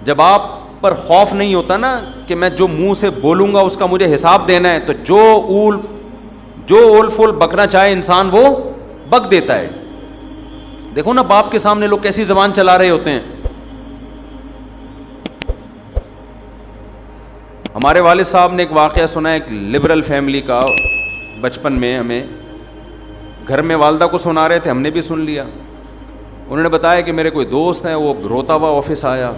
جب آپ پر خوف نہیں ہوتا نا کہ میں جو منہ سے بولوں گا اس کا مجھے حساب دینا ہے, تو جو اول فول بکنا چاہے انسان وہ بک دیتا ہے. دیکھو نا باپ کے سامنے لوگ کیسی زبان چلا رہے ہوتے ہیں. ہمارے والد صاحب نے ایک واقعہ سنا ہے, ایک لبرل فیملی کا. بچپن میں ہمیں گھر میں والدہ کو سنا رہے تھے, ہم نے بھی سن لیا. انہوں نے بتایا کہ میرے کوئی دوست ہیں, وہ روتا ہوا آفس آیا.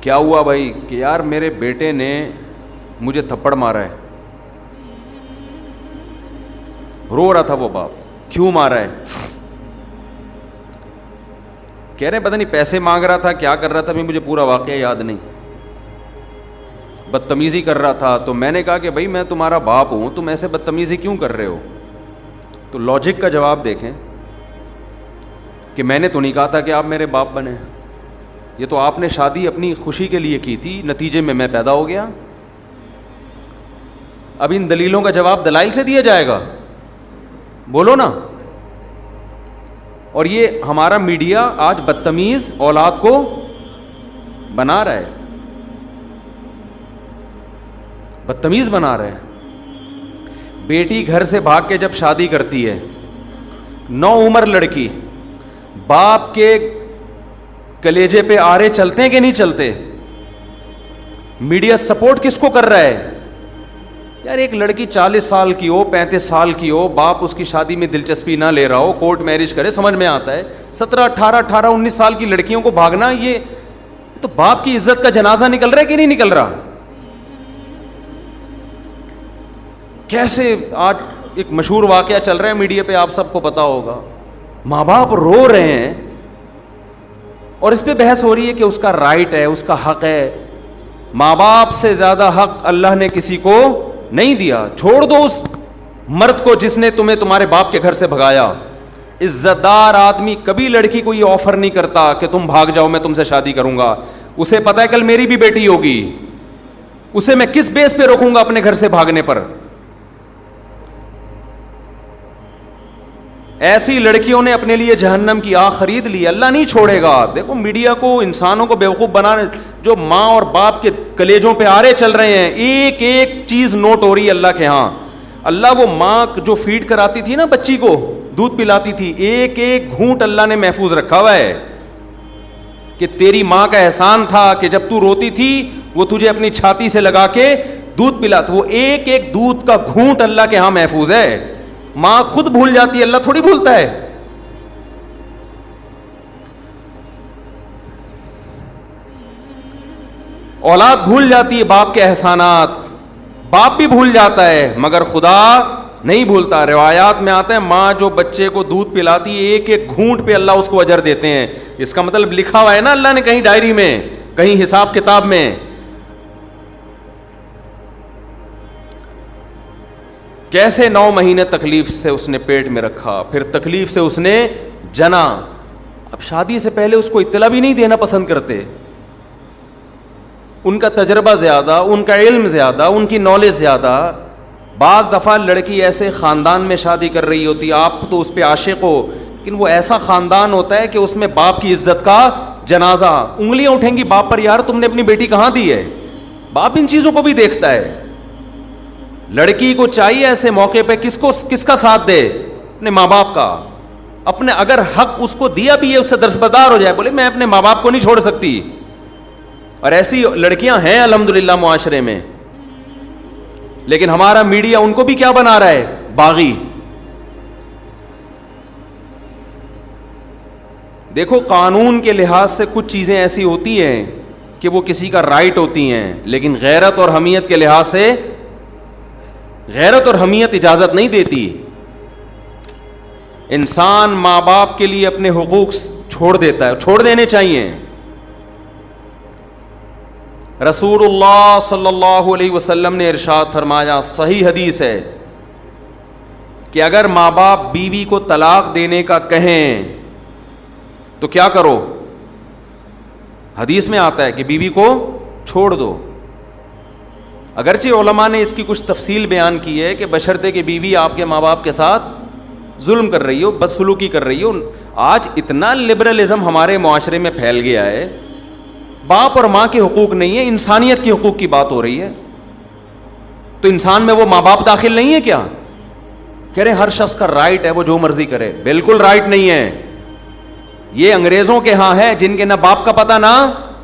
کیا ہوا بھائی؟ کہ یار میرے بیٹے نے مجھے تھپڑ مارا ہے. رو رہا تھا وہ باپ, کیوں مارا ہے؟ کہہ رہے پتہ نہیں پیسے مانگ رہا تھا, کیا کر رہا تھا, مجھے پورا واقعہ یاد نہیں. بدتمیزی کر رہا تھا. تو میں نے کہا کہ بھائی میں تمہارا باپ ہوں, تم ایسے بدتمیزی کیوں کر رہے ہو؟ تو لاجک کا جواب دیکھیں کہ میں نے تو نہیں کہا تھا کہ آپ میرے باپ بنے, یہ تو آپ نے شادی اپنی خوشی کے لیے کی تھی, نتیجے میں میں پیدا ہو گیا. اب ان دلیلوں کا جواب دلائل سے دیا جائے گا؟ بولو نا. اور یہ ہمارا میڈیا آج بدتمیز اولاد کو بنا رہا ہے, بدتمیز بنا رہے ہیں. بیٹی گھر سے بھاگ کے جب شادی کرتی ہے, نو عمر لڑکی, باپ کے کلیجے پہ آرے چلتے ہیں کہ نہیں چلتے؟ میڈیا سپورٹ کس کو کر رہا ہے؟ یار ایک لڑکی 40 سال کی ہو, 35 سال کی ہو, باپ اس کی شادی میں دلچسپی نہ لے رہا ہو, کورٹ میرج کرے, سمجھ میں آتا ہے. 17, 18, 19 سال کی لڑکیوں کو بھاگنا, یہ تو باپ کی عزت کا جنازہ نکل رہا ہے کہ نہیں نکل رہا؟ کیسے آج ایک مشہور واقعہ چل رہا ہے میڈیا پہ, آپ سب کو پتا ہوگا. ماں باپ رو رہے ہیں اور اس پہ بحث ہو رہی ہے کہ اس کا رائٹ ہے, اس کا حق ہے. ماں باپ سے زیادہ حق اللہ نے کسی کو نہیں دیا. چھوڑ دو اس مرد کو جس نے تمہیں تمہارے باپ کے گھر سے بھگایا. عزت دار آدمی کبھی لڑکی کو یہ آفر نہیں کرتا کہ تم بھاگ جاؤ میں تم سے شادی کروں گا. اسے پتا ہے کل میری بھی بیٹی ہوگی, اسے میں کس بیس پہ روکوں گا اپنے گھر سے بھاگنے پر. ایسی لڑکیوں نے اپنے لیے جہنم کی آگ خرید لی. اللہ نہیں چھوڑے گا. دیکھو میڈیا کو, انسانوں کو بیوقوف بنانے, جو ماں اور باپ کے کلیجوں پہ آرے چل رہے ہیں, ایک ایک چیز نوٹ ہو رہی ہے اللہ کے ہاں. اللہ وہ ماں جو فیڈ کراتی تھی نا بچی کو, دودھ پلاتی تھی, ایک ایک گھونٹ اللہ نے محفوظ رکھا ہوا ہے کہ تیری ماں کا احسان تھا کہ جب تو روتی تھی وہ تجھے اپنی چھاتی سے لگا کے دودھ پلاتا. وہ ایک ایک دودھ کا گھونٹ اللہ کے ہاں محفوظ ہے. ماں خود بھول جاتی ہے, اللہ تھوڑی بھولتا ہے. اولاد بھول جاتی ہے باپ کے احسانات, باپ بھی بھول جاتا ہے مگر خدا نہیں بھولتا. روایات میں آتا ہے ماں جو بچے کو دودھ پلاتی ہے ایک ایک گھونٹ پہ اللہ اس کو اجر دیتے ہیں. اس کا مطلب لکھا ہوا ہے نا اللہ نے کہیں ڈائری میں, کہیں حساب کتاب میں. کیسے 9 مہینے تکلیف سے اس نے پیٹ میں رکھا, پھر تکلیف سے اس نے جنا. اب شادی سے پہلے اس کو اطلاع بھی نہیں دینا پسند کرتے. ان کا تجربہ زیادہ, ان کا علم زیادہ, ان کی نالج زیادہ. بعض دفعہ لڑکی ایسے خاندان میں شادی کر رہی ہوتی, آپ تو اس پہ عاشق ہو, لیکن وہ ایسا خاندان ہوتا ہے کہ اس میں باپ کی عزت کا جنازہ. انگلیاں اٹھیں گی باپ پر, یار تم نے اپنی بیٹی کہاں دی ہے. باپ ان چیزوں کو بھی دیکھتا ہے. لڑکی کو چاہیے ایسے موقع پہ کس کا ساتھ دے, اپنے ماں باپ کا. اپنے اگر حق اس کو دیا بھی ہے اس سے درسبدار ہو جائے, بولے میں اپنے ماں باپ کو نہیں چھوڑ سکتی. اور ایسی لڑکیاں ہیں الحمدللہ معاشرے میں, لیکن ہمارا میڈیا ان کو بھی کیا بنا رہا ہے, باغی. دیکھو قانون کے لحاظ سے کچھ چیزیں ایسی ہوتی ہیں کہ وہ کسی کا رائٹ ہوتی ہیں, لیکن غیرت اور حمیت کے لحاظ سے غیرت اور حمیت اجازت نہیں دیتی. انسان ماں باپ کے لیے اپنے حقوق چھوڑ دیتا ہے, چھوڑ دینے چاہیے. رسول اللہ صلی اللہ علیہ وسلم نے ارشاد فرمایا, صحیح حدیث ہے, کہ اگر ماں باپ بیوی کو طلاق دینے کا کہیں تو کیا کرو. حدیث میں آتا ہے کہ بیوی کو چھوڑ دو. اگرچہ علماء نے اس کی کچھ تفصیل بیان کی ہے کہ بشرطے کہ بیوی آپ کے ماں باپ کے ساتھ ظلم کر رہی ہو, بدسلوکی کر رہی ہو. آج اتنا لبرلزم ہمارے معاشرے میں پھیل گیا ہے, باپ اور ماں کے حقوق نہیں ہے, انسانیت کے حقوق کی بات ہو رہی ہے. تو انسان میں وہ ماں باپ داخل نہیں ہے کیا؟ کہہ رہے ہر شخص کا رائٹ ہے وہ جو مرضی کرے. بالکل رائٹ نہیں ہے. یہ انگریزوں کے ہاں ہے جن کے نہ باپ کا پتہ نہ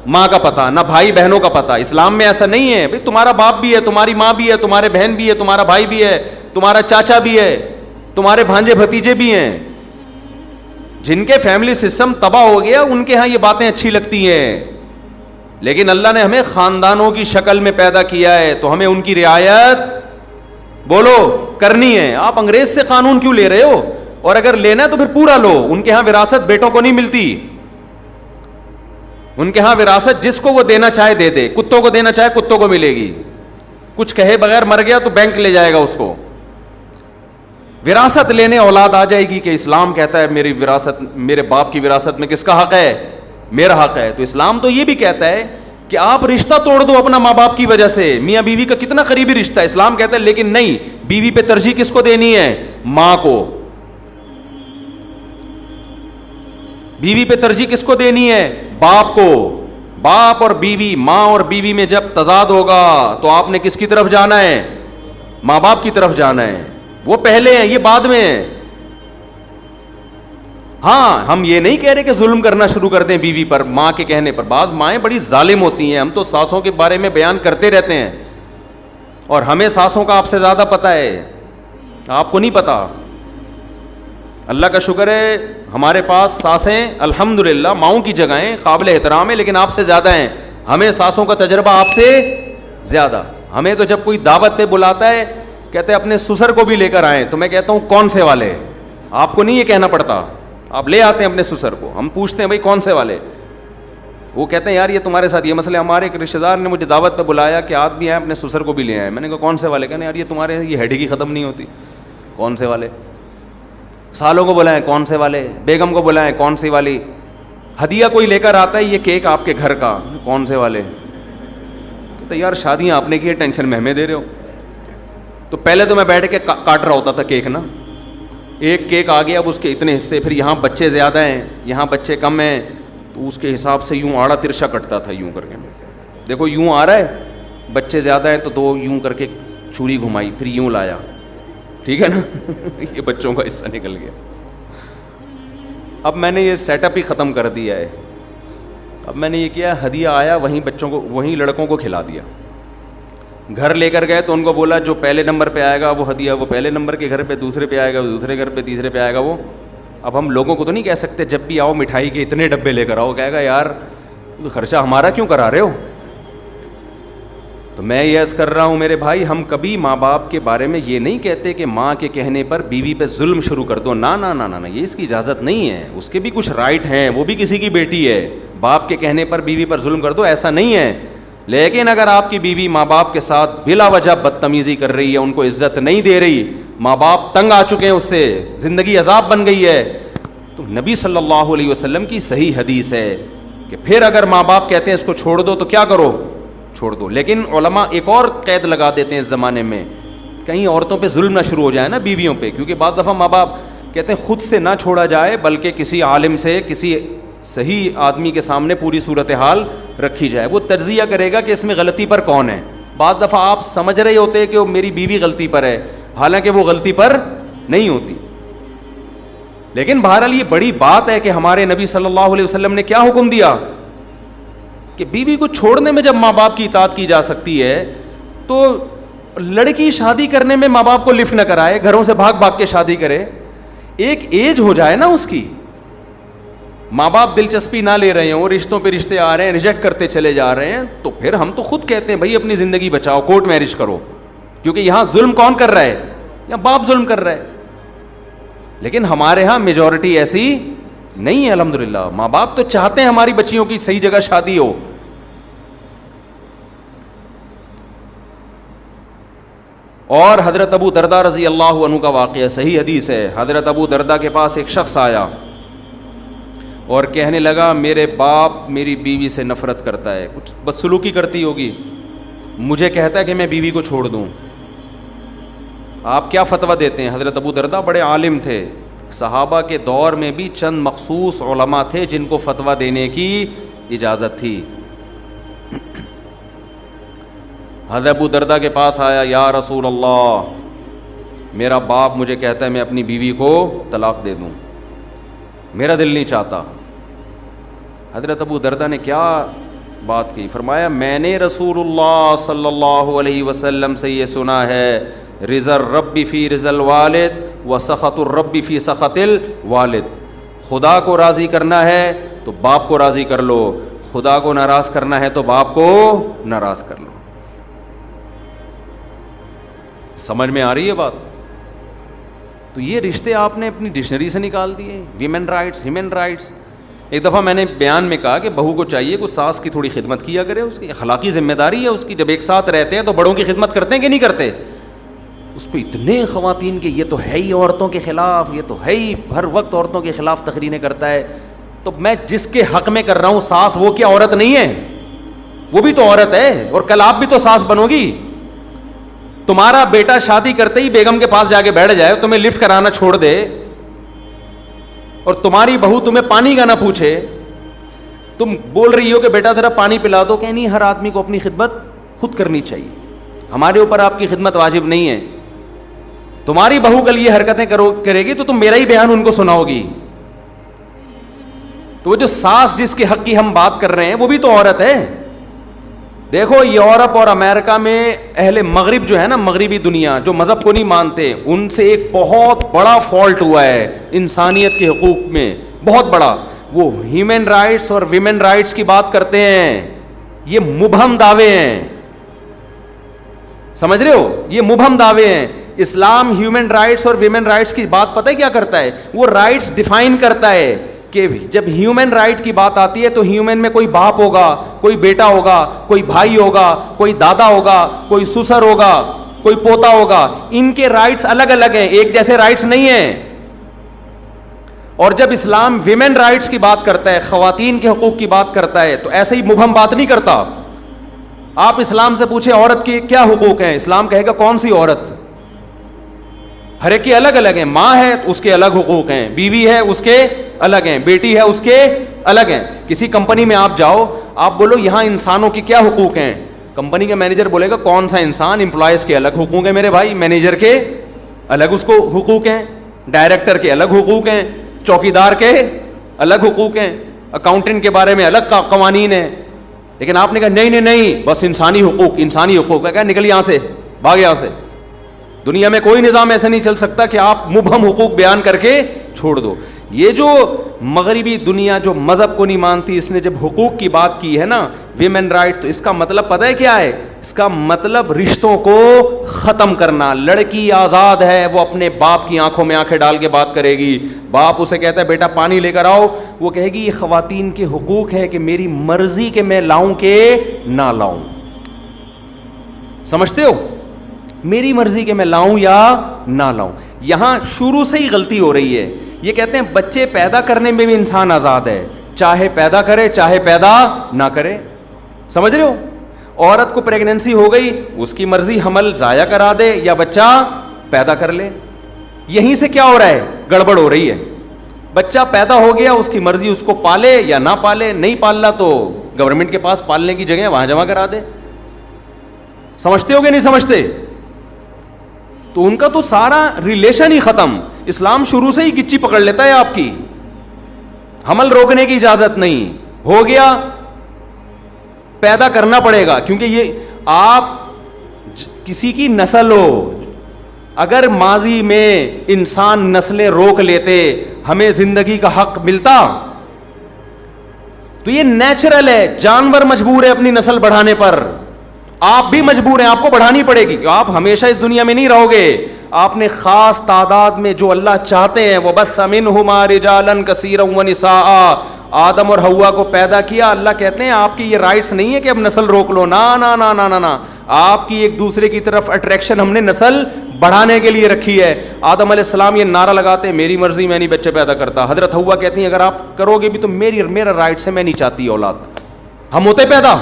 ماں کا پتہ, نہ بھائی بہنوں کا پتہ. اسلام میں ایسا نہیں ہے. بھئی تمہارا باپ بھی ہے, تمہاری ماں بھی ہے, تمہارے بہن بھی ہے, تمہارا بھائی بھی ہے, تمہارا چاچا بھی ہے, تمہارے بھانجے بھتیجے بھی ہیں. جن کے فیملی سسٹم تباہ ہو گیا ان کے ہاں یہ باتیں اچھی لگتی ہیں. لیکن اللہ نے ہمیں خاندانوں کی شکل میں پیدا کیا ہے تو ہمیں ان کی رعایت بولو کرنی ہے. آپ انگریز سے قانون کیوں لے رہے ہو؟ اور اگر لینا ہے تو پھر پورا لو. ان کے ہاں وراثت بیٹوں کو نہیں ملتی. ان کے ہاں وراثت جس کو وہ دینا چاہے دے دے. کتوں کو دینا چاہے کتوں کو ملے گی. کچھ کہے بغیر مر گیا تو بینک لے جائے گا اس کو. وراثت لینے اولاد آ جائے گی کہ اسلام کہتا ہے میری وراثت, میرے باپ کی وراثت میں کس کا حق ہے؟ میرا حق ہے. تو اسلام تو یہ بھی کہتا ہے کہ آپ رشتہ توڑ دو اپنا ماں باپ کی وجہ سے. میاں بیوی کا کتنا قریبی رشتہ ہے, اسلام کہتا ہے لیکن نہیں, بیوی پہ ترجیح کس کو دینی ہے؟ ماں کو. بیوی پہ ترجیح کس کو دینی ہے؟ باپ کو. باپ اور بیوی, ماں اور بیوی میں جب تضاد ہوگا تو آپ نے کس کی طرف جانا ہے؟ ماں باپ کی طرف جانا ہے. وہ پہلے ہیں, یہ بعد میں ہیں. ہاں ہم یہ نہیں کہہ رہے کہ ظلم کرنا شروع کر دیں بیوی پر ماں کے کہنے پر. بعض مائیں بڑی ظالم ہوتی ہیں. ہم تو ساسوں کے بارے میں بیان کرتے رہتے ہیں اور ہمیں ساسوں کا آپ سے زیادہ پتہ ہے, آپ کو نہیں پتا. اللہ کا شکر ہے ہمارے پاس ساسیں الحمدللہ ماؤں کی جگہیں قابل احترام ہے, لیکن آپ سے زیادہ ہیں. ہمیں ساسوں کا تجربہ آپ سے زیادہ. ہمیں تو جب کوئی دعوت پہ بلاتا ہے کہتے ہیں اپنے سسر کو بھی لے کر آئیں, تو میں کہتا ہوں کون سے والے؟ آپ کو نہیں یہ کہنا پڑتا, آپ لے آتے ہیں اپنے سسر کو. ہم پوچھتے ہیں بھائی کون سے والے؟ وہ کہتے ہیں یار یہ تمہارے ساتھ یہ مسئلہ. ہمارے ایک رشتہ دار نے مجھے دعوت پہ بلایا کہ آپ بھی آئیں اپنے سسر کو بھی لے آئیں. میں نے کہا کون سے والے؟ کہنے یار یہ تمہارے یہ ہیڈی ختم نہیں ہوتی. کون سے والے؟ سالوں کو بلائیں کون سے والے, بیگم کو بلائیں کون سی والی, ہدیہ کوئی لے کر آتا ہے یہ کیک آپ کے گھر کا کون سے والے. تو یار شادیاں آپ نے کی, ٹینشن میں ہمیں دے رہے ہو. تو پہلے تو میں بیٹھ کے کاٹ رہا ہوتا تھا کیک نا, ایک کیک آ گیا اب اس کے اتنے حصے, پھر یہاں بچے زیادہ ہیں یہاں بچے کم ہیں, تو اس کے حساب سے یوں آڑا ترشا کٹتا تھا یوں کر کے. دیکھو یوں آ رہا ہے, بچے زیادہ ہیں تو دو یوں کر کے چھری گھمائی, پھر یوں لایا, ٹھیک ہے نا. یہ بچوں کا حصہ نکل گیا. اب میں نے یہ سیٹ اپ ہی ختم کر دیا ہے. اب میں نے یہ کیا, ہدیہ آیا وہیں بچوں کو وہیں لڑکوں کو کھلا دیا. گھر لے کر گئے تو ان کو بولا جو پہلے نمبر پہ آئے گا وہ ہدیہ وہ پہلے نمبر کے گھر پہ, دوسرے پہ آئے گا وہ دوسرے گھر پہ, تیسرے پہ آئے گا وہ. اب ہم لوگوں کو تو نہیں کہہ سکتے جب بھی آؤ مٹھائی کے اتنے ڈبے لے کر آؤ, کہے گا یار خرچہ ہمارا کیوں کرا رہے ہو. تو میں یہ عرض کر رہا ہوں میرے بھائی, ہم کبھی ماں باپ کے بارے میں یہ نہیں کہتے کہ ماں کے کہنے پر بیوی پہ ظلم شروع کر دو. نا نا نا نا, یہ اس کی اجازت نہیں ہے. اس کے بھی کچھ رائٹ ہیں, وہ بھی کسی کی بیٹی ہے. باپ کے کہنے پر بیوی پر ظلم کر دو ایسا نہیں ہے. لیکن اگر آپ کی بیوی ماں باپ کے ساتھ بلا وجہ بدتمیزی کر رہی ہے, ان کو عزت نہیں دے رہی, ماں باپ تنگ آ چکے ہیں اس سے, زندگی عذاب بن گئی ہے, تو نبی صلی اللہ علیہ وسلم کی صحیح حدیث ہے کہ پھر اگر ماں باپ کہتے ہیں اس کو چھوڑ دو تو کیا کرو, چھوڑ دو. لیکن علماء ایک اور قید لگا دیتے ہیں اس زمانے میں, کہیں عورتوں پہ ظلم نہ شروع ہو جائے نا بیویوں پہ, کیونکہ بعض دفعہ ماں باپ کہتے ہیں خود سے نہ چھوڑا جائے بلکہ کسی عالم سے, کسی صحیح آدمی کے سامنے پوری صورتحال رکھی جائے, وہ تجزیہ کرے گا کہ اس میں غلطی پر کون ہے. بعض دفعہ آپ سمجھ رہے ہوتے ہیں کہ وہ میری بیوی غلطی پر ہے, حالانکہ وہ غلطی پر نہیں ہوتی. لیکن بہرحال یہ بڑی بات ہے کہ ہمارے نبی صلی اللہ علیہ وسلم نے کیا حکم دیا کہ بیوی کو چھوڑنے میں جب ماں باپ کی اطاعت کی جا سکتی ہے تو لڑکی شادی کرنے میں ماں باپ کو لفٹ نہ کرائے, گھروں سے بھاگ بھاگ کے شادی کرے. ایک ایج ہو جائے نا اس کی, ماں باپ دلچسپی نہ لے رہے ہوں, رشتوں پہ رشتے آ رہے ہیں, ریجیکٹ کرتے چلے جا رہے ہیں, تو پھر ہم تو خود کہتے ہیں بھائی اپنی زندگی بچاؤ, کورٹ میرج کرو. کیونکہ یہاں ظلم کون کر رہا ہے؟ یہاں باپ ظلم کر رہا ہے. لیکن ہمارے ہاں میجورٹی ایسی نہیں ہے الحمدللہ. ماں باپ تو چاہتے ہیں ہماری بچیوں کی صحیح جگہ شادی ہو. اور حضرت ابو دردہ رضی اللہ عنہ کا واقعہ صحیح حدیث ہے. حضرت ابو دردہ کے پاس ایک شخص آیا اور کہنے لگا میرے باپ میری بیوی سے نفرت کرتا ہے, کچھ بدسلوکی کرتی ہوگی, مجھے کہتا ہے کہ میں بیوی کو چھوڑ دوں, آپ کیا فتویٰ دیتے ہیں؟ حضرت ابو دردہ بڑے عالم تھے, صحابہ کے دور میں بھی چند مخصوص علماء تھے جن کو فتویٰ دینے کی اجازت تھی. حضرت ابو دردہ کے پاس آیا, یا رسول اللہ, میرا باپ مجھے کہتا ہے میں اپنی بیوی کو طلاق دے دوں, میرا دل نہیں چاہتا. حضرت ابو دردہ نے کیا بات کی؟ فرمایا میں نے رسول اللہ صلی اللہ علیہ وسلم سے یہ سنا ہے, رضا الرب فی رضا الوالد و سخط الرب فی سخط الوالد. خدا کو راضی کرنا ہے تو باپ کو راضی کر لو, خدا کو ناراض کرنا ہے تو باپ کو ناراض کر لو. سمجھ میں آ رہی ہے بات؟ تو یہ رشتے آپ نے اپنی ڈکشنری سے نکال دیے. Women rights, human rights. ایک دفعہ میں نے بیان میں کہا کہ بہو کو چاہیے کہ ساس کی تھوڑی خدمت کیا کرے, اس کی اخلاقی ذمہ داری ہے اس کی. جب ایک ساتھ رہتے ہیں تو بڑوں کی خدمت کرتے ہیں کہ نہیں کرتے؟ اس پہ اتنے خواتین کے یہ تو ہے ہی عورتوں کے خلاف, یہ تو ہے ہی ہر وقت عورتوں کے خلاف تقریریں کرتا ہے. تو میں جس کے حق میں کر رہا ہوں ساس, وہ کیا عورت نہیں ہے؟ وہ بھی تو عورت ہے, اور کل آپ بھی تو ساس بنو گی. تمہارا بیٹا شادی کرتے ہی بیگم کے پاس جا کے بیٹھ جائے, تمہیں لفٹ کرانا چھوڑ دے, اور تمہاری بہو تمہیں پانی کا نہ پوچھے, تم بول رہی ہو کہ بیٹا ذرا پانی پلا دو, کہ نہیں ہر آدمی کو اپنی خدمت خود کرنی چاہیے, ہمارے اوپر آپ کی خدمت واجب نہیں ہے. تمہاری بہو کل یہ حرکتیں کرے گی تو تم میرا ہی بیان ان کو سناؤ گی. تو وہ جو ساس جس کے حق کی ہم بات کر رہے ہیں وہ بھی تو عورت ہے. دیکھو یورپ اور امریکہ میں اہل مغرب جو ہے نا, مغربی دنیا جو مذہب کو نہیں مانتے, ان سے ایک بہت بڑا فالٹ ہوا ہے انسانیت کے حقوق میں, بہت بڑا. وہ ہیومن رائٹس اور ویمن رائٹس کی بات کرتے ہیں, یہ مبہم دعوے ہیں, سمجھ رہے ہو, یہ مبہم دعوے ہیں. اسلام ہیومن رائٹس اور ویمن رائٹس کی بات پتہ ہے کیا کرتا ہے؟ وہ رائٹس ڈیفائن کرتا ہے کہ جب ہیومن رائٹ کی بات آتی ہے تو ہیومن میں کوئی باپ ہوگا, کوئی بیٹا ہوگا, کوئی بھائی ہوگا, کوئی دادا ہوگا, کوئی سسر ہوگا, کوئی پوتا ہوگا. ان کے رائٹس الگ الگ ہیں, ایک جیسے رائٹس نہیں ہیں. اور جب اسلام ویمن رائٹس کی بات کرتا ہے, خواتین کے حقوق کی بات کرتا ہے, تو ایسے ہی مبہم بات نہیں کرتا. آپ اسلام سے پوچھیں عورت کے کیا حقوق ہیں, اسلام کہے گا کون سی عورت؟ ہر ایک کے الگ الگ ہیں. ماں ہے اس کے الگ حقوق ہیں, بیوی ہے اس کے الگ ہیں, بیٹی ہے اس کے الگ ہیں. کسی کمپنی میں آپ جاؤ, آپ بولو یہاں انسانوں کے کیا حقوق ہیں, کمپنی کا مینیجر بولے گا کون سا انسان؟ امپلائز کے الگ حقوق ہیں میرے بھائی, مینیجر کے الگ اس کو حقوق ہیں, ڈائریکٹر کے الگ حقوق ہیں, چوکیدار کے الگ حقوق ہیں, اکاؤنٹنٹ کے بارے میں الگ قوانین ہیں. لیکن آپ نے کہا نہیں نہیں نہیں, بس انسانی حقوق, انسانی حقوق ہے. کیا نکل یہاں سے, بھاگ یہاں سے. دنیا میں کوئی نظام ایسا نہیں چل سکتا کہ آپ مبہم حقوق بیان کر کے چھوڑ دو. یہ جو مغربی دنیا جو مذہب کو نہیں مانتی, اس نے جب حقوق کی بات کی ہے نا, ویمن رائٹ, تو اس کا مطلب پتہ ہے کیا ہے؟ اس کا مطلب رشتوں کو ختم کرنا. لڑکی آزاد ہے, وہ اپنے باپ کی آنکھوں میں آنکھیں ڈال کے بات کرے گی. باپ اسے کہتا ہے بیٹا پانی لے کر آؤ, وہ کہے گی یہ خواتین کے حقوق ہے کہ میری مرضی کہ میں لاؤں کہ نہ لاؤں. سمجھتے ہو؟ میری مرضی کہ میں لاؤں یا نہ لاؤں. یہاں شروع سے ہی غلطی ہو رہی ہے. یہ کہتے ہیں بچے پیدا کرنے میں بھی انسان آزاد ہے, چاہے پیدا کرے چاہے پیدا نہ کرے. سمجھ رہے ہو؟ عورت کو پریگننسی ہو گئی, اس کی مرضی حمل ضائع کرا دے یا بچہ پیدا کر لے. یہیں سے کیا ہو رہا ہے؟ گڑبڑ ہو رہی ہے. بچہ پیدا ہو گیا, اس کی مرضی اس کو پالے یا نہ پالے, نہیں پالنا تو گورنمنٹ کے پاس پالنے کی جگہ وہاں جمع کرا دے. سمجھتے ہو کہ نہیں سمجھتے؟ تو ان کا تو سارا ریلیشن ہی ختم. اسلام شروع سے ہی گچی پکڑ لیتا ہے آپ کی, حمل روکنے کی اجازت نہیں. ہو گیا پیدا کرنا پڑے گا, کیونکہ یہ آپ کسی کی نسل ہو. اگر ماضی میں انسان نسلیں روک لیتے, ہمیں زندگی کا حق ملتا, تو یہ نیچرل ہے. جانور مجبور ہے اپنی نسل بڑھانے پر, آپ بھی مجبور ہیں, آپ کو بڑھانی پڑے گی. آپ ہمیشہ اس دنیا میں نہیں رہو گے. آپ نے خاص تعداد میں جو اللہ چاہتے ہیں, وَبَثَّ مِنْهُمَا رِجَالًا كَثِيرًا وَنِسَاءً, آدم اور حوا کو پیدا کیا. اللہ کہتے ہیں آپ کی یہ رائٹس نہیں ہے کہ اب نسل روک لو, نا نا نا نا نا, آپ کی ایک دوسرے کی طرف اٹریکشن ہم نے نسل بڑھانے کے لیے رکھی ہے. آدم علیہ السلام یہ نعرہ لگاتے ہیں میری مرضی, میں نہیں بچے پیدا کرتا. حضرت حوا کہتی ہیں اگر آپ کرو گے بھی تو میرا رائٹس ہے, میں نہیں چاہتی اولاد. ہم ہوتے پیدا,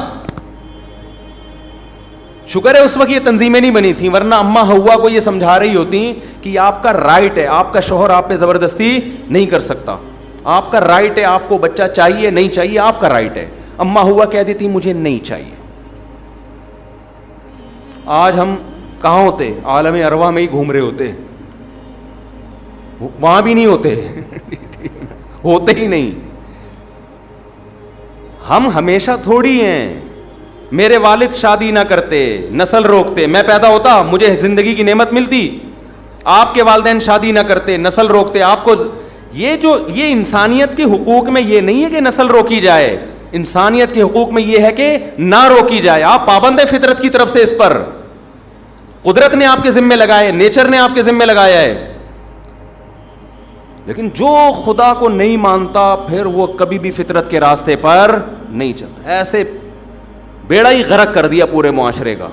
شکر ہے اس وقت یہ تنظیمیں نہیں بنی تھیں، ورنہ اماں ہوا کو یہ سمجھا رہی ہوتی کہ یہ آپ کا رائٹ ہے، آپ کا شوہر آپ پہ زبردستی نہیں کر سکتا، آپ کا رائٹ ہے، آپ کو بچہ چاہیے نہیں چاہیے آپ کا رائٹ ہے. اماں ہوا کہتی تھی مجھے نہیں چاہیے. آج ہم کہاں ہوتے؟ عالم ارواح میں ہی گھوم رہے ہوتے، وہاں بھی نہیں ہوتے ہوتے ہی نہیں. ہم ہمیشہ تھوڑی ہیں. میرے والد شادی نہ کرتے، نسل روکتے، میں پیدا ہوتا مجھے زندگی کی نعمت ملتی. آپ کے والدین شادی نہ کرتے، نسل روکتے، آپ کو یہ انسانیت کے حقوق میں یہ نہیں ہے کہ نسل روکی جائے، انسانیت کے حقوق میں یہ ہے کہ نہ روکی جائے. آپ پابند ہے فطرت کی طرف سے، اس پر قدرت نے آپ کے ذمے لگائے، نیچر نے آپ کے ذمے لگایا ہے. لیکن جو خدا کو نہیں مانتا پھر وہ کبھی بھی فطرت کے راستے پر نہیں چلتا. ایسے بیڑا ہی غرق کر دیا پورے معاشرے کا.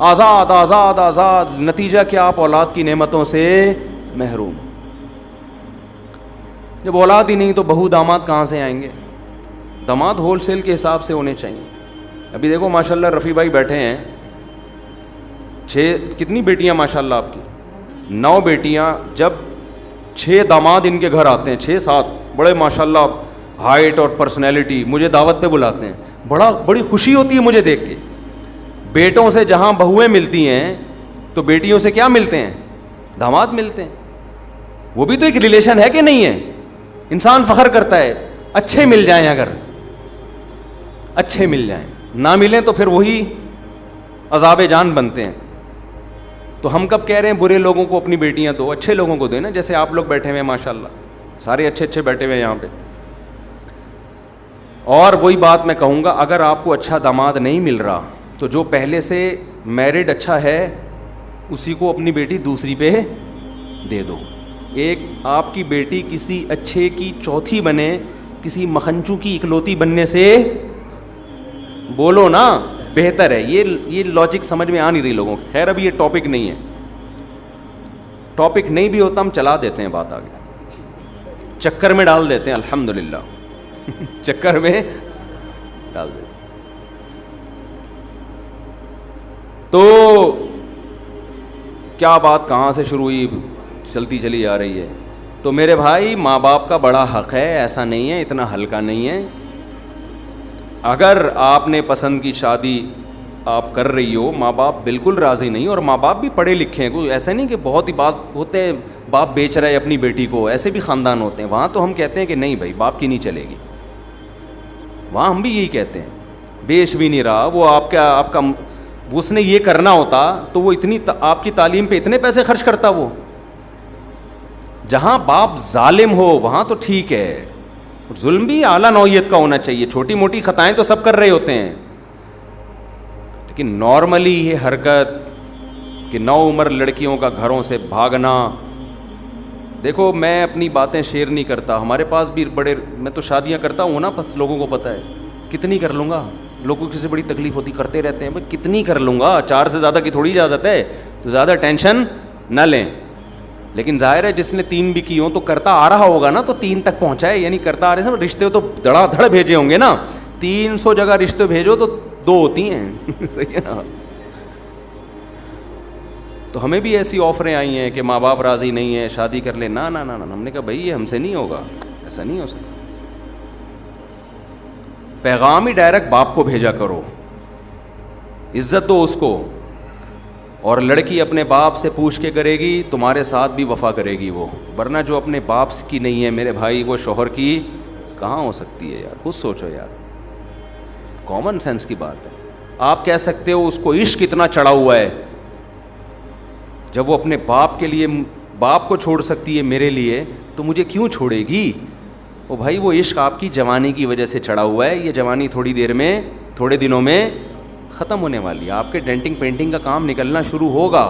آزاد آزاد آزاد، نتیجہ کیا؟ آپ اولاد کی نعمتوں سے محروم. جب اولاد ہی نہیں تو بہو داماد کہاں سے آئیں گے؟ داماد ہول سیل کے حساب سے ہونے چاہیے. ابھی دیکھو ماشاءاللہ رفیع بھائی بیٹھے ہیں، 6 کتنی بیٹیاں ماشاءاللہ آپ کی؟ 9 بیٹیاں. جب 6 داماد ان کے گھر آتے ہیں، 6-7 بڑے ماشاءاللہ ہائٹ اور پرسنالٹی، مجھے دعوت پہ بلاتے ہیں، بڑی خوشی ہوتی ہے مجھے دیکھ کے. بیٹوں سے جہاں بہویں ملتی ہیں تو بیٹیوں سے کیا ملتے ہیں؟ داماد ملتے ہیں. وہ بھی تو ایک ریلیشن ہے کہ نہیں ہے؟ انسان فخر کرتا ہے. اچھے مل جائیں، اگر اچھے مل جائیں، نہ ملیں تو پھر وہی عذاب جان بنتے ہیں. تو ہم کب کہہ رہے ہیں برے لوگوں کو اپنی بیٹیاں دو، اچھے لوگوں کو دیں نا. جیسے آپ لوگ بیٹھے ہوئے ہیں ماشاءاللہ، سارے اچھے اچھے بیٹھے ہوئے ہیں یہاں پہ. اور وہی بات میں کہوں گا، اگر آپ کو اچھا داماد نہیں مل رہا تو جو پہلے سے میرڈ اچھا ہے اسی کو اپنی بیٹی دوسری پہ دے دو. ایک آپ کی بیٹی کسی اچھے کی چوتھی بنے کسی مکھنچو کی اکلوتی بننے سے بولو نا بہتر ہے. یہ لاجک سمجھ میں آ نہیں رہی لوگوں کی. خیر ابھی یہ ٹاپک نہیں ہے، ٹاپک نہیں بھی ہوتا ہم چلا دیتے ہیں بات آگے، چکر میں ڈال دیتے ہیں الحمدللہ چکر میں ڈال دیتے. تو کیا بات کہاں سے شروع ہوئی، چلتی چلی آ رہی ہے. تو میرے بھائی ماں باپ کا بڑا حق ہے، ایسا نہیں ہے، اتنا ہلکا نہیں ہے. اگر آپ نے پسند کی شادی آپ کر رہی ہو، ماں باپ بالکل راضی نہیں، اور ماں باپ بھی پڑھے لکھے ہیں، کوئی ایسا نہیں کہ بہت ہی باز ہوتے ہیں باپ بیچ رہا ہے اپنی بیٹی کو، ایسے بھی خاندان ہوتے ہیں. وہاں تو ہم کہتے ہیں کہ نہیں بھائی باپ کی نہیں چلے گی. وہاں ہم بھی یہی کہتے ہیں، بیچ بھی نہیں رہا وہ آپ کا اس نے یہ کرنا ہوتا تو وہ اتنی آپ کی تعلیم پہ اتنے پیسے خرچ کرتا. وہ جہاں باپ ظالم ہو وہاں تو ٹھیک ہے، ظلم بھی اعلیٰ نوعیت کا ہونا چاہیے. چھوٹی موٹی خطائیں تو سب کر رہے ہوتے ہیں، لیکن نارملی یہ حرکت کہ نو عمر لڑکیوں کا گھروں سے بھاگنا. دیکھو میں اپنی باتیں شیئر نہیں کرتا، ہمارے پاس بھی میں تو شادیاں کرتا ہوں نا، بس لوگوں کو پتہ ہے کتنی کر لوں گا. لوگوں کی سے بڑی تکلیف ہوتی، کرتے رہتے ہیں، بھائی کتنی کر لوں گا، 4 سے زیادہ کی تھوڑی اجازت ہے، تو زیادہ ٹینشن نہ لیں. لیکن ظاہر ہے جس نے 3 بھی کی ہوں تو کرتا آ رہا ہوگا نا، تو 3 تک پہنچائے، یعنی کرتا آ رہے ہیں. رشتے تو دھڑا دھڑ بھیجے ہوں گے نا، 300 جگہ رشتے بھیجو تو 2 ہوتی ہیں صحیح ہے نا. تو ہمیں بھی ایسی آفریں آئی ہیں کہ ماں باپ راضی نہیں ہیں، شادی کر لیں. نہ نہ نہ، ہم نے کہا بھائی یہ ہم سے نہیں ہوگا، ایسا نہیں ہو سکتا. پیغام ہی ڈائریکٹ باپ کو بھیجا کرو، عزت دو اس کو. اور لڑکی اپنے باپ سے پوچھ کے کرے گی تمہارے ساتھ بھی وفا کرے گی وہ، ورنہ جو اپنے باپ کی نہیں ہے میرے بھائی وہ شوہر کی کہاں ہو سکتی ہے یار. خود سوچو یار، کامن سینس کی بات ہے. آپ کہہ سکتے ہو اس کو عشق اتنا چڑھا ہوا ہے، جب وہ اپنے باپ کے لیے باپ کو چھوڑ سکتی ہے میرے لیے تو مجھے کیوں چھوڑے گی. او بھائی وہ عشق آپ کی جوانی کی وجہ سے چڑھا ہوا ہے. یہ جوانی تھوڑی دیر میں، تھوڑے دنوں میں ختم ہونے والی ہے. آپ کے ڈینٹنگ پینٹنگ کا کام نکلنا شروع ہوگا.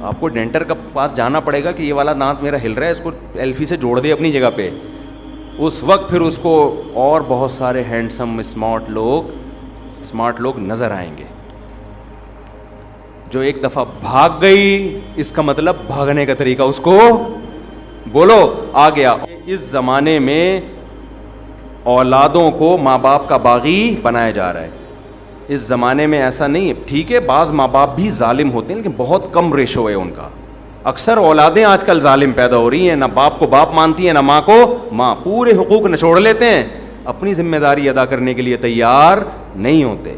آپ کو ڈینٹر کا پاس جانا پڑے گا کہ یہ والا دانت میرا ہل رہا ہے، اس کو ایلفی سے جوڑ دے اپنی جگہ پہ. اس وقت پھر اس کو اور بہت سارے ہینڈسم اسمارٹ لوگ نظر آئیں گے. جو ایک دفعہ بھاگ گئی اس کا مطلب بھاگنے کا طریقہ اس کو بولو آ گیا. اس زمانے میں اولادوں کو ماں باپ کا باغی بنایا جا رہا ہے. اس زمانے میں ایسا نہیں ہے. ٹھیک ہے بعض ماں باپ بھی ظالم ہوتے ہیں لیکن بہت کم ریشو ہے ان کا. اکثر اولادیں آج کل ظالم پیدا ہو رہی ہیں, نہ باپ کو باپ مانتی ہیں نہ ماں کو ماں, پورے حقوق نچوڑ لیتے ہیں, اپنی ذمہ داری ادا کرنے کے لیے تیار نہیں ہوتے.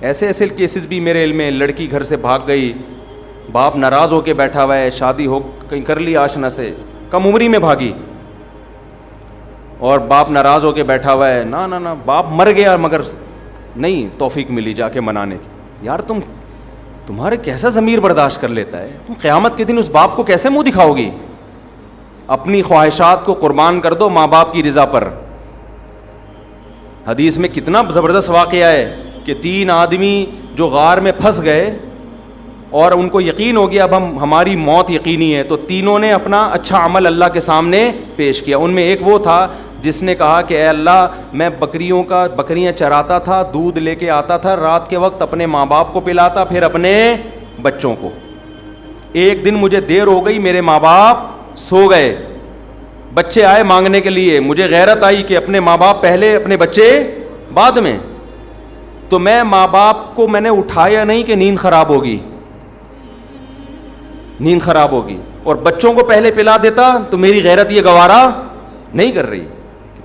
ایسے ایسے کیسز بھی میرے علم میں, لڑکی گھر سے بھاگ گئی, باپ ناراض ہو کے بیٹھا ہوا ہے, شادی ہو کہیں کر لی آشنا سے, کم عمری میں بھاگی, اور باپ ناراض ہو کے بیٹھا ہوا ہے, نہ باپ مر گیا مگر نہیں توفیق ملی جا کے منانے کی. یار تمہارے کیسا ضمیر برداشت کر لیتا ہے, تم قیامت کے دن اس باپ کو کیسے منہ دکھاؤ گی؟ اپنی خواہشات کو قربان کر دو ماں باپ کی رضا پر. حدیث میں کتنا زبردست واقعہ ہے کہ 3 آدمی جو غار میں پھنس گئے اور ان کو یقین ہو گیا اب ہماری موت یقینی ہے, تو تینوں نے اپنا اچھا عمل اللہ کے سامنے پیش کیا. ان میں ایک وہ تھا جس نے کہا کہ اے اللہ میں بکریاں چراتا تھا, دودھ لے کے آتا تھا, رات کے وقت اپنے ماں باپ کو پلاتا پھر اپنے بچوں کو. ایک دن مجھے دیر ہو گئی, میرے ماں باپ سو گئے, بچے آئے مانگنے کے لیے, مجھے غیرت آئی کہ اپنے ماں باپ پہلے اپنے بچے بعد میں, تو میں ماں باپ کو میں نے اٹھایا نہیں کہ نیند خراب ہوگی, اور بچوں کو پہلے پلا دیتا تو میری غیرت یہ گوارا نہیں کر رہی,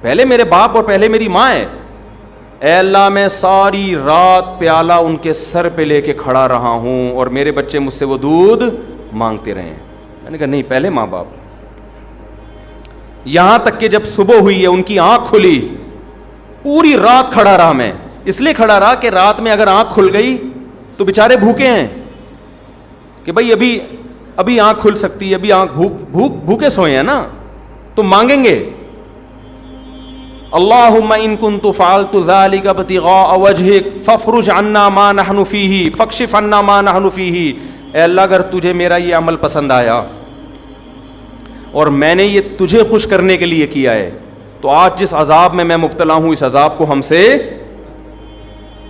پہلے میرے باپ اور پہلے میری ماں ہے. اے اللہ میں ساری رات پیالہ ان کے سر پہ لے کے کھڑا رہا ہوں اور میرے بچے مجھ سے وہ دودھ مانگتے رہے. میں نے کہا نہیں پہلے ماں باپ. یہاں تک کہ جب صبح ہوئی ہے ان کی آنکھ کھلی, پوری رات کھڑا رہا میں, اس لیے کھڑا رہا کہ رات میں اگر آنکھ کھل گئی تو بیچارے بھوکے ہیں کہ بھائی ابھی آنکھ کھل سکتی ہے, ابھی آنکھ بھوکے سوئے ہیں نا, تو مانگیں گے اللہم ان کنت فعلت ذلک ابتغاء وجہک فافرج عنا ما نحن فیہ فاکشف عنا ما نحن فیہ. اے اللہ اگر تجھے میرا یہ عمل پسند آیا اور میں نے یہ تجھے خوش کرنے کے لیے کیا ہے, تو آج جس عذاب میں مبتلا ہوں اس عذاب کو ہم سے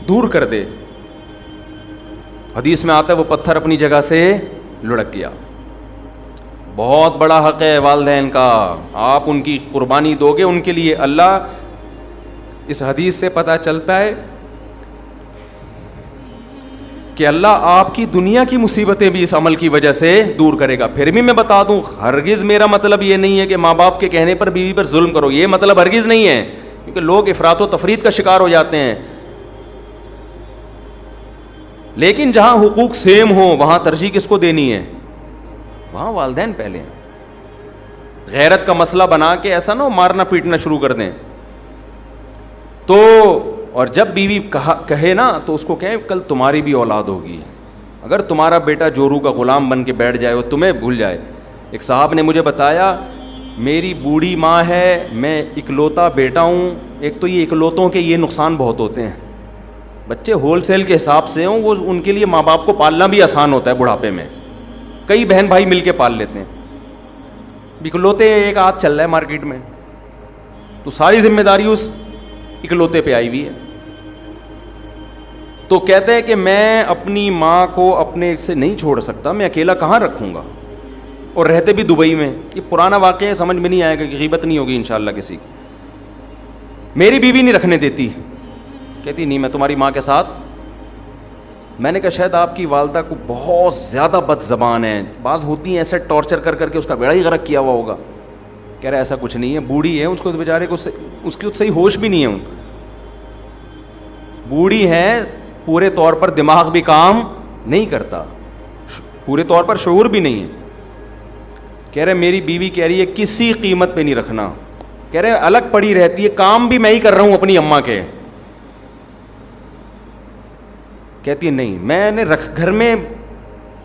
دور کر دے. حدیث میں آتا ہے وہ پتھر اپنی جگہ سے لڑک گیا. بہت بڑا حق ہے والدین کا, آپ ان کی قربانی دو گے ان کے لیے. اللہ, اس حدیث سے پتہ چلتا ہے کہ اللہ آپ کی دنیا کی مصیبتیں بھی اس عمل کی وجہ سے دور کرے گا. پھر بھی میں بتا دوں, ہرگز میرا مطلب یہ نہیں ہے کہ ماں باپ کے کہنے پر بیوی پر ظلم کرو, یہ مطلب ہرگز نہیں ہے, کیونکہ لوگ افراط و تفریط کا شکار ہو جاتے ہیں. لیکن جہاں حقوق سیم ہوں وہاں ترجیح کس کو دینی ہے؟ وہاں والدین پہلے ہیں. غیرت کا مسئلہ بنا کے ایسا نہ ہو مارنا پیٹنا شروع کر دیں. تو اور جب بیوی کہے نا تو اس کو کہیں کل تمہاری بھی اولاد ہوگی, اگر تمہارا بیٹا جورو کا غلام بن کے بیٹھ جائے وہ تمہیں بھول جائے. ایک صاحب نے مجھے بتایا میری بوڑھی ماں ہے, میں اکلوتا بیٹا ہوں. ایک تو یہ اکلوتوں کے یہ نقصان بہت ہوتے ہیں, بچے ہول سیل کے حساب سے ہوں, وہ ان کے لیے ماں باپ کو پالنا بھی آسان ہوتا ہے بڑھاپے میں, کئی بہن بھائی مل کے پال لیتے ہیں. اکلوتے ایک آدھ چل رہا ہے مارکیٹ میں, تو ساری ذمہ داری اس اکلوتے پہ آئی ہوئی ہے. تو کہتے ہیں کہ میں اپنی ماں کو اپنے سے نہیں چھوڑ سکتا, میں اکیلا کہاں رکھوں گا, اور رہتے بھی دبئی میں. یہ پرانا واقعہ ہے, سمجھ میں نہیں آئے گا کہ غیبت نہیں ہوگی انشاءاللہ کسی کی. میری بیوی نہیں رکھنے دیتی, کہتی نہیں میں تمہاری ماں کے ساتھ. میں نے کہا شاید آپ کی والدہ کو بہت زیادہ بد زبان ہے, بعض ہوتی ہیں ایسے ٹارچر کر کر کے اس کا بیڑا ہی غرق کیا ہوا ہوگا. کہہ رہا ایسا کچھ نہیں ہے, بوڑھی ہے, اس کو بیچارے کو اس کی صحیح ہوش بھی نہیں ہے. بوڑھی ہے, پورے طور پر دماغ بھی کام نہیں کرتا, پورے طور پر شعور بھی نہیں ہے. کہہ رہے میری بیوی کہہ رہی ہے کسی قیمت پہ نہیں رکھنا. کہہ رہے الگ پڑی رہتی ہے, کام بھی میں ہی کر رہا ہوں اپنی اماں کے. کہتی ہے نہیں میں نے گھر میں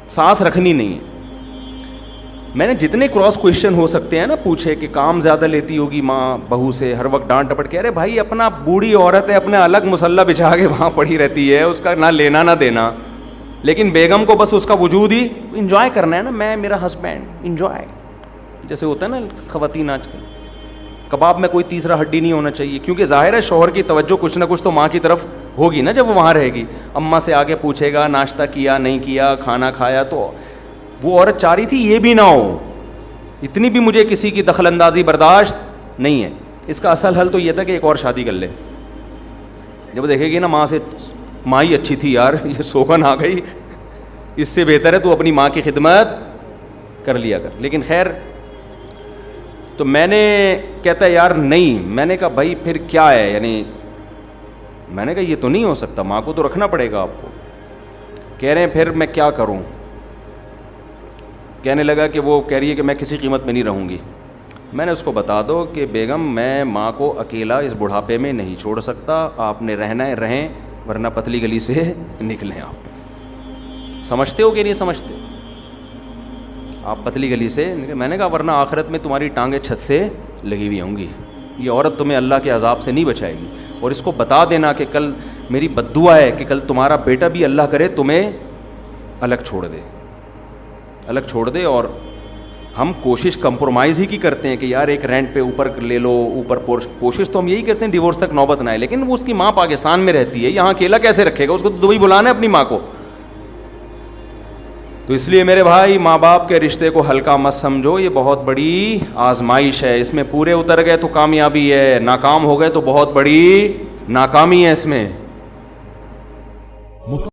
سانس رکھنی نہیں ہے. میں نے جتنے کراس کویشچن ہو سکتے ہیں نا پوچھے کہ کام زیادہ لیتی ہوگی ماں بہو سے, ہر وقت ڈانٹ ڈپٹ. کہہ رہے بھائی اپنا بوڑھی عورت ہے, اپنا الگ مسلح بچھا کے وہاں پڑی رہتی ہے, اس کا نہ لینا نہ دینا, لیکن بیگم کو بس اس کا وجود ہی انجوائے کرنا ہے نا. میں میرا ہسبینڈ انجوائے, جیسے ہوتا ہے نا خواتین آج کل. کباب میں کوئی تیسرا ہڈی نہیں ہونا چاہیے, کیونکہ ظاہر ہے شوہر کی توجہ کچھ نہ کچھ تو ماں کی طرف ہوگی نا جب وہ وہاں رہے گی. اماں سے آگے پوچھے گا ناشتہ کیا نہیں کیا, کھانا کھایا, تو وہ عورت چاہ رہی تھی یہ بھی نہ ہو. اتنی بھی مجھے کسی کی دخل اندازی برداشت نہیں ہے. اس کا اصل حل تو یہ تھا کہ ایک اور شادی کر لے. جب دیکھے گی نا ماں سے ماں ہی اچھی تھی یار, یہ سوگن آ گئی, اس سے بہتر ہے تو اپنی ماں کی خدمت کر لیا کر. لیکن خیر, تو میں نے کہتا ہے یار نہیں, میں نے کہا بھائی پھر کیا ہے, یعنی میں نے کہا یہ تو نہیں ہو سکتا, ماں کو تو رکھنا پڑے گا آپ کو. کہہ رہے ہیں پھر میں کیا کروں. کہنے لگا کہ وہ کہہ رہی ہے کہ میں کسی قیمت میں نہیں رہوں گی. میں نے اس کو بتا دو کہ بیگم میں ماں کو اکیلا اس بڑھاپے میں نہیں چھوڑ سکتا, آپ نے رہنا ہے رہیں, ورنہ پتلی گلی سے نکلیں. آپ سمجھتے ہو کہ نہیں سمجھتے, آپ پتلی گلی سے نکلیں. میں نے کہا ورنہ آخرت میں تمہاری ٹانگیں چھت سے لگی ہوئی ہوں گی, یہ عورت تمہیں اللہ کے عذاب سے نہیں بچائے گی. اور اس کو بتا دینا کہ کل میری بد دعا ہے کہ کل تمہارا بیٹا بھی اللہ کرے تمہیں الگ چھوڑ دے, الگ چھوڑ دے. اور ہم کوشش کمپرومائز ہی کی کرتے ہیں کہ یار ایک رینٹ پہ اوپر لے لو, اوپر کوشش تو ہم یہی کرتے ہیں ڈیورس تک نوبت نہ آئے. لیکن وہ اس کی ماں پاکستان میں رہتی ہے, یہاں اکیلا کیسے رکھے گا, اس کو تو دبئی بلانا ہے اپنی ماں کو. تو اس لیے میرے بھائی ماں باپ کے رشتے کو ہلکا مت سمجھو, یہ بہت بڑی آزمائش ہے. اس میں پورے اتر گئے تو کامیابی ہے, ناکام ہو گئے تو بہت بڑی ناکامی ہے اس میں.